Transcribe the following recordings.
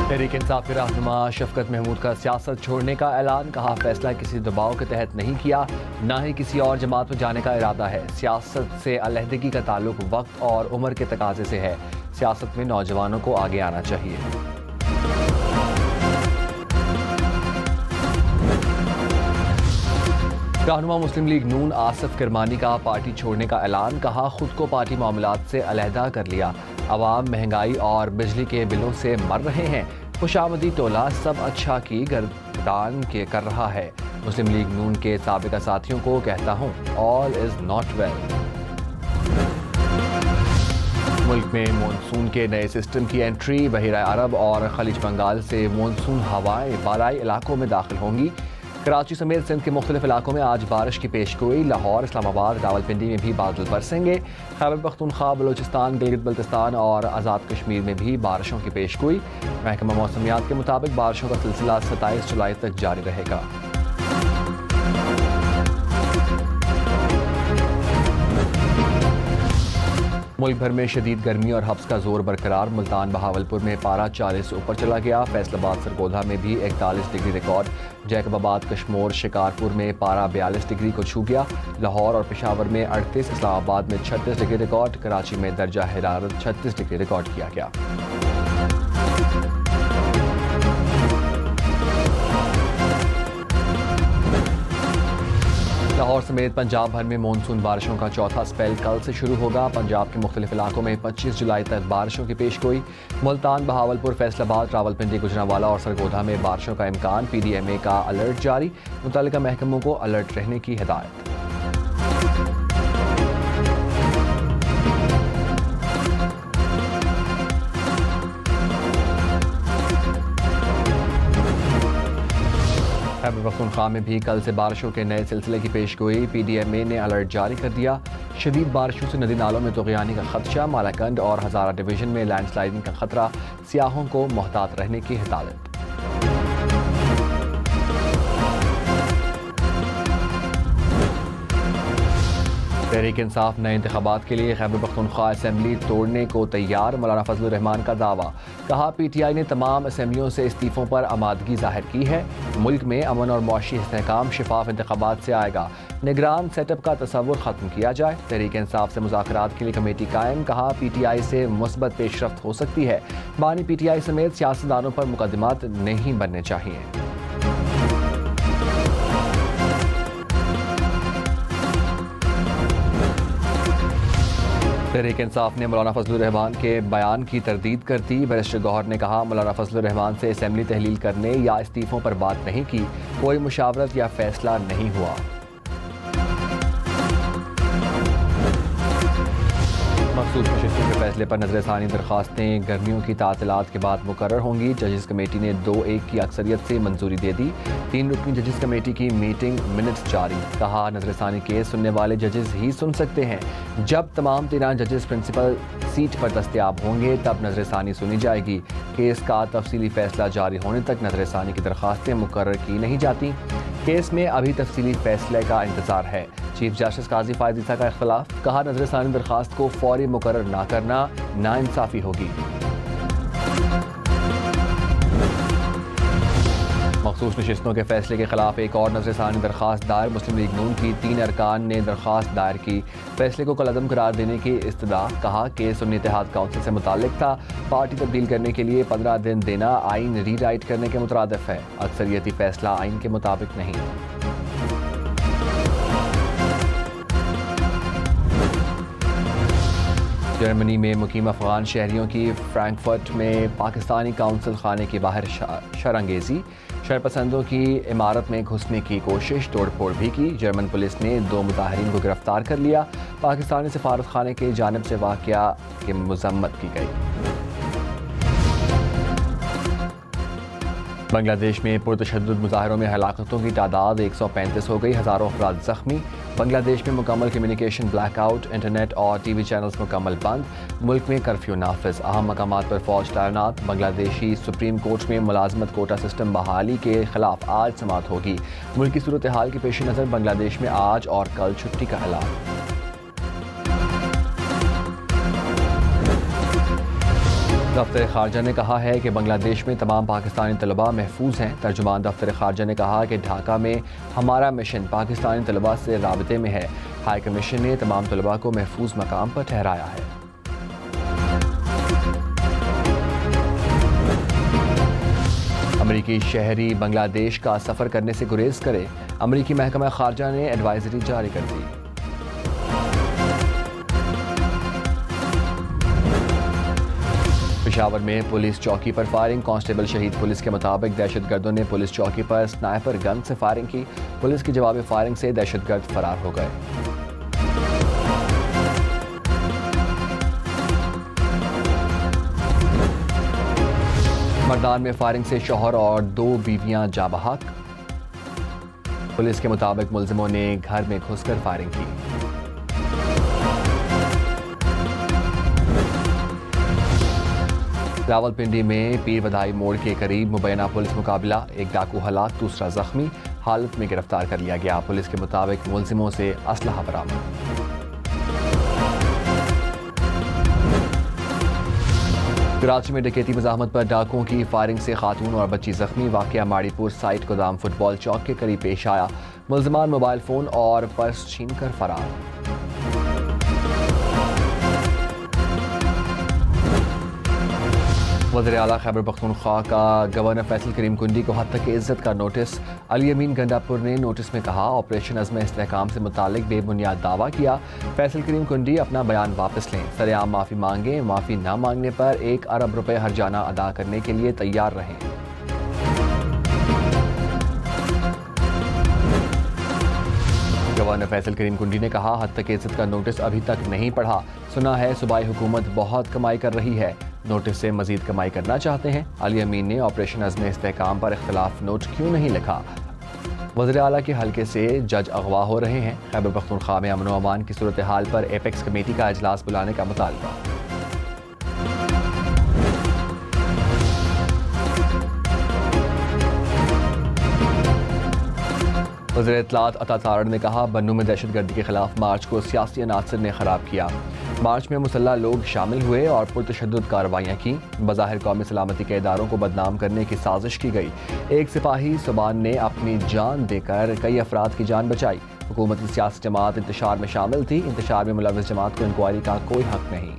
तहरीक इंसाफ के रहनुमा शफकत महमूद का सियासत छोड़ने का ऐलान। कहा, फैसला किसी दबाव के तहत नहीं किया, ना ही किसी और जमात में जाने का इरादा है। सियासत से अलहदगी का ताल्लुक वक्त और उम्र के तकाजे से है। सियासत में नौजवानों को आगे आना चाहिए। रहनुमा मुस्लिम लीग नून आसिफ किरमानी का पार्टी छोड़ने का ऐलान। कहा, खुद को पार्टी मामलात से अलहदा कर लिया। अवाम महंगाई और बिजली के बिलों से मर रहे हैं। खुशामदी टोला सब अच्छा की गर्दान के कर रहा है। मुस्लिम लीग नून के साबिका साथियों को कहता हूँ, ऑल इज नॉट वेल। मुल्क में मानसून के नए सिस्टम की एंट्री। बहिरा अरब और खलीज बंगाल से मानसून हवाएं बालाई इलाकों में दाखिल होंगी। कराची समेत सिंध के मुख्तलिफ इलाकों में आज बारिश की पेशगोई। लाहौर, इस्लामाबाद, रावलपिंडी में भी बादल बरसेंगे। खैबर पख्तूनख्वा, बलूचिस्तान, गिलगित बल्तिस्तान और आज़ाद कश्मीर में भी बारिशों की पेशगोई। महकमा मौसमियात के मुताबिक बारिशों का सिलसिला 27 जुलाई तक जारी रहेगा। मुल्क भर में शदीद गर्मी और हब्स का जोर बरकरार। मुल्तान, बहावलपुर में पारा 40 से ऊपर चला गया। फैसलाबाद, सरगोधा में भी 41 डिग्री रिकॉर्ड। जैकबाबाद, कशमोर, शिकारपुर में पारा 42 डिग्री को छू गया। लाहौर और पेशावर में 38, इस्लामाबाद में 36 डिग्री रिकॉर्ड। कराची में दर्जा हरारत 36 डिग्री रिकॉर्ड किया गया। लाहौर समेत पंजाब भर में मानसून बारिशों का चौथा स्पेल कल से शुरू होगा। पंजाब के मुख्तलिफ इलाकों में 25 जुलाई तक बारिशों की पेशगोई। मुल्तान, बहावलपुर, फैसलाबाद, रावलपिंडी, गुजरांवाला और सरगोधा में बारिशों का इम्कान। PDMA का अलर्ट जारी। मुतल्लिका महकमों को अलर्ट रहने की हिदायत। खैबर पख्तूनख्वा में भी कल से बारिशों के नए सिलसिले की पेशगोई। PDMA ने अलर्ट जारी कर दिया। शदीद बारिशों से नदी नालों में तुग़यानी का खदशा। मालाकंड और हज़ारा डिवीजन में लैंडस्लाइडिंग का खतरा। सियाहों को मोहतात रहने की हिदायत। तहरीक इंसाफ नए इंतखाबात के लिए खैबर पख्तूनख्वा असेंबली तोड़ने को तैयार। मौलाना फजलुर रहमान का दावा। कहा, PTI ने तमाम असेंबलियों से इस्तीफों पर आमादगी जाहिर की है। मुल्क में अमन और मुआशी इस्तेहकाम शिफाफ इंतखाबात से आएगा। निगरान सेटअप का तस्वुर ख़त्म किया जाए। तहरीक इंसाफ से मुज़ाकरात के लिए कमेटी कायम। कहा, PTI से मुस्बत पेशरफ्त हो सकती है। बानी PTI समेत सियासतदानों पर मुकदमात नहीं बनने चाहिए। तहरीक इंसाफ ने मौलाना फजलुर रहमान के बयान की तरदीद कर दी। बैरिस्टर गौहर ने कहा, मौलाना फजलुर रहमान से असेंबली तहलील करने या इस्तीफों पर बात नहीं की। कोई मुशावरत या फैसला नहीं हुआ। मखसूस नशिस्तों के फैसले पर नजरसानी दरखास्तें गर्मियों की तातीलात के बाद मुकर्रर होंगी। जजेस कमेटी ने 2-1 की अक्सरियत से मंजूरी दे दी। 3 रुकनी जजेस कमेटी की मीटिंग मिनट्स जारी। कहा, नजरसानी केस सुनने वाले जजेस ही सुन सकते हैं। जब तमाम 13 जजेस प्रिंसिपल सीट पर दस्तयाब होंगे तब नजरसानी सुनी जाएगी। केस का तफसीली फैसला जारी होने तक नजरसानी की दरखास्तें मुकर्रर की नहीं जाती। केस में अभी तफसीली फैसले का इंतजार है। चीफ जस्टिस काजी फायद ईसा का इख्तलाफ। कहा, नजरसानी दरखास्त को फौरी मुकर्रर ना करना नाइंसाफी होगी। मखसूस नशिस्तों के फैसले के खिलाफ एक और नजरसानी दरखास्त दायर। मुस्लिम लीग नून की 3 अरकान ने दरखास्त दायर की। फैसले को कलअदम करार देने की इस्तदा। कहा, केस सुन्नी इत्तेहाद काउंसिल से मुताल्लिक था। पार्टी तब्दील करने के लिए 15 दिन देना आइन रीराइट करने के मुतरादिफ है। अक्सरियती फैसला आइन के मुताबिक नहीं। जर्मनी में मुकीम अफगान शहरियों की फ्रैंकफर्ट में पाकिस्तानी काउंसिल खाने के बाहर शरंगेजी। शरपसंदों की इमारत में घुसने की कोशिश, तोड़फोड़ भी की। जर्मन पुलिस ने 2 मुताहरीन को गिरफ्तार कर लिया। पाकिस्तानी सफारत खाने की जानिब से वाक़या की मज़म्मत की गई। बांग्लादेश में पुरतशद्दुद मुजाहरों में हलाकतों की तादाद 135 हो गई। हज़ारों अफराद जख्मी। बांग्लादेश में मुकम्मल कम्युनिकेशन ब्लैकआउट। इंटरनेट और TV चैनल्स मुकम्मल बंद। मुल्क में कर्फ्यू नाफिज। अहम मकामात पर फौज तैनात। बांग्लादेशी सुप्रीम कोर्ट में मुलाजमत कोटा सिस्टम बहाली के खिलाफ आज समाअत होगी। मुल्क की सूरत हाल के पेश नज़र बांग्लादेश में आज और कल छुट्टी का ऐलान। दफ्तर खारजा ने कहा है कि बांग्लादेश में तमाम पाकिस्तानी तलबा महफूज हैं। तर्जुमान दफ्तर खारजा ने कहा कि ढाका में हमारा मिशन पाकिस्तानी तलबा से राबते में है। हाई कमीशन ने तमाम तलबा को महफूज मकाम पर ठहराया है। अमरीकी शहरी बांग्लादेश का सफ़र करने से गुरेज करे, अमरीकी महकमा खारजा ने एडवाइजरी जारी कर दी। पेशावर में पुलिस चौकी पर फायरिंग, कांस्टेबल शहीद। पुलिस के मुताबिक दहशतगर्दों ने पुलिस चौकी पर स्नाइपर गन से फायरिंग की। पुलिस की जवाबी फायरिंग से दहशतगर्द फरार हो गए। मर्दान में फायरिंग से शौहर और 2 बीवियां जाँ बहक। पुलिस के मुताबिक मुलजिमों ने घर में घुसकर फायरिंग की। रावलपिंडी में पीर बधाई मोड़ के करीब मुबैना पुलिस मुकाबला, एक डाकू हलाक, दूसरा जख्मी हालत में गिरफ्तार कर लिया गया। पुलिस के मुताबिक मुलजिमों से असलहा बरामद। कराची में डकैती मज़ाहमत पर डाकुओं की फायरिंग से खातून और बच्ची जख्मी। वाक़या माड़ीपुर साइट गोदाम फुटबॉल चौक के करीब पेश आया। मुलजमान मोबाइल फ़ोन और पर्स छीनकर फरार। वज़ीर आला खैबर पख्तूनख्वा का गवर्नर फैसल करीम कुंडी को हद तक इज्जत का नोटिस। अली अमीन गंडापुर ने नोटिस में कहा, ऑपरेशन अज़्म इस्तेहकाम से मुतालिक बेबुनियाद दावा किया। फैसल करीम कुंडी अपना बयान वापस लें, सरेआम माफ़ी मांगें। माफ़ी न मांगने पर 1 अरब रुपए हर्जाना अदा करने के लिए तैयार रहें। गवर्नर फैसल करीम कुंडी ने कहा, हद तक इज्जत का नोटिस अभी तक नहीं पढ़ा। सुना है सूबाई हुकूमत बहुत कमाई कर रही है, नोटिस से मजीद कमाई करना चाहते हैं। अली अमीन ने ऑपरेशन अज़्म इस्तेहकाम पर इख्तिलाफ नोट क्यों नहीं लिखा। वज़ीर आला के हल्के से जज अगवा हो रहे हैं। खैबर पख्तूनख्वा में अमन व अमान की सूरत हाल पर एपेक्स कमेटी का इजलास बुलाने का मुतालबा। वज़ीर इत्तलात अता तारड़ ने कहा, बन्नू में दहशतगर्दी के खिलाफ मार्च को सियासी अनासर ने खराब किया। मार्च में मुसल्लह लोग शामिल हुए और पुरतशद्दुद कार्रवाइयाँ की। बज़ाहिर कौमी सलामती के इदारों को बदनाम करने की साजिश की गई। एक सिपाही सुबान ने अपनी जान देकर कई अफराद की जान बचाई। हुकूमती सियासी जमात इंतशार में शामिल थी। इंतशार में मुलव्वस जमात को इंक्वायरी का कोई हक नहीं।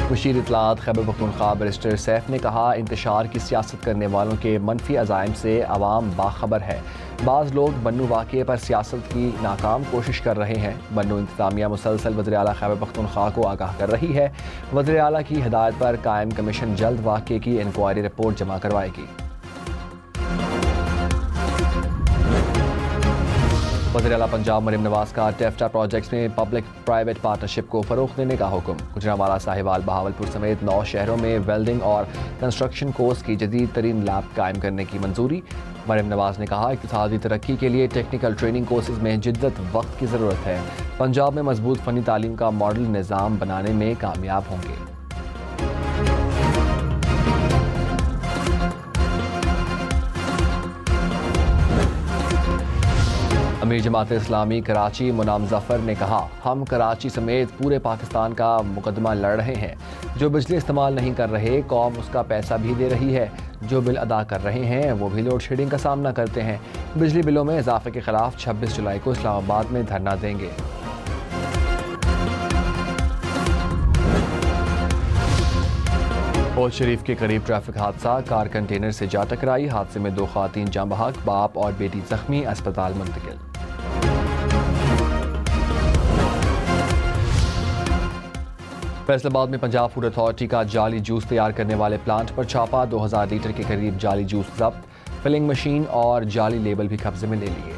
मुशीर इत्तलात खैबर पख्तूनख्वा बैरिस्टर सैफ ने कहा, इंतशार की सियासत करने वालों के मनफी अज़ाइम से अवाम बाखबर है। बाज़ लोग बन्नू वाक़े पर सियासत की नाकाम कोशिश कर रहे हैं। बन्नू इंतज़ामिया मुसलसल वज़ीर आला खैबर पख्तूनख्वा को आगाह कर रही है। वज़ीर आला की हिदायत पर कायम कमीशन जल्द वाक़े की इंक्वायरी रिपोर्ट जमा करवाएगी। वज़ीर आला पंजाब मरीम नवाज का टेफ्टा प्रोजेक्ट्स में पब्लिक प्राइवेट पार्टनरशिप को फ़रोग़ देने का हुक्म। गुजरांवाला, साहिवाल, बहावलपुर समेत 9 शहरों में वेल्डिंग और कंस्ट्रक्शन कोर्स की जदीद तरीन लैब कायम करने की मंजूरी। मरीम नवाज ने कहा, इक़्तिसादी तरक्की के लिए टेक्निकल ट्रेनिंग कोर्सेज में जिद्दत वक्त की ज़रूरत है। पंजाब में मजबूत फ़नी तालीम का मॉडल निज़ाम बनाने में कामयाब होंगे। अमीर जमात इस्लामी कराची मुनाम जफ़र ने कहा, हम कराची समेत पूरे पाकिस्तान का मुकदमा लड़ रहे हैं। जो बिजली इस्तेमाल नहीं कर रहे, कौम उसका पैसा भी दे रही है। जो बिल अदा कर रहे हैं वो भी लोड शेडिंग का सामना करते हैं। बिजली बिलों में इजाफे के खिलाफ 26 जुलाई को इस्लामाबाद में धरना देंगे। हौज शरीफ के करीब ट्रैफिक हादसा, कार कंटेनर से जा टकराई। हादसे में 2 ख़वातीन जाँ बहक, बाप और बेटी जख्मी, अस्पताल मुंतकिल। फैसलाबाद में पंजाब फूड अथॉरिटी का जाली जूस तैयार करने वाले प्लांट पर छापा। 2000 लीटर के करीब जाली जूस जब्त, फिलिंग मशीन और जाली लेबल भी कब्जे में ले लिए।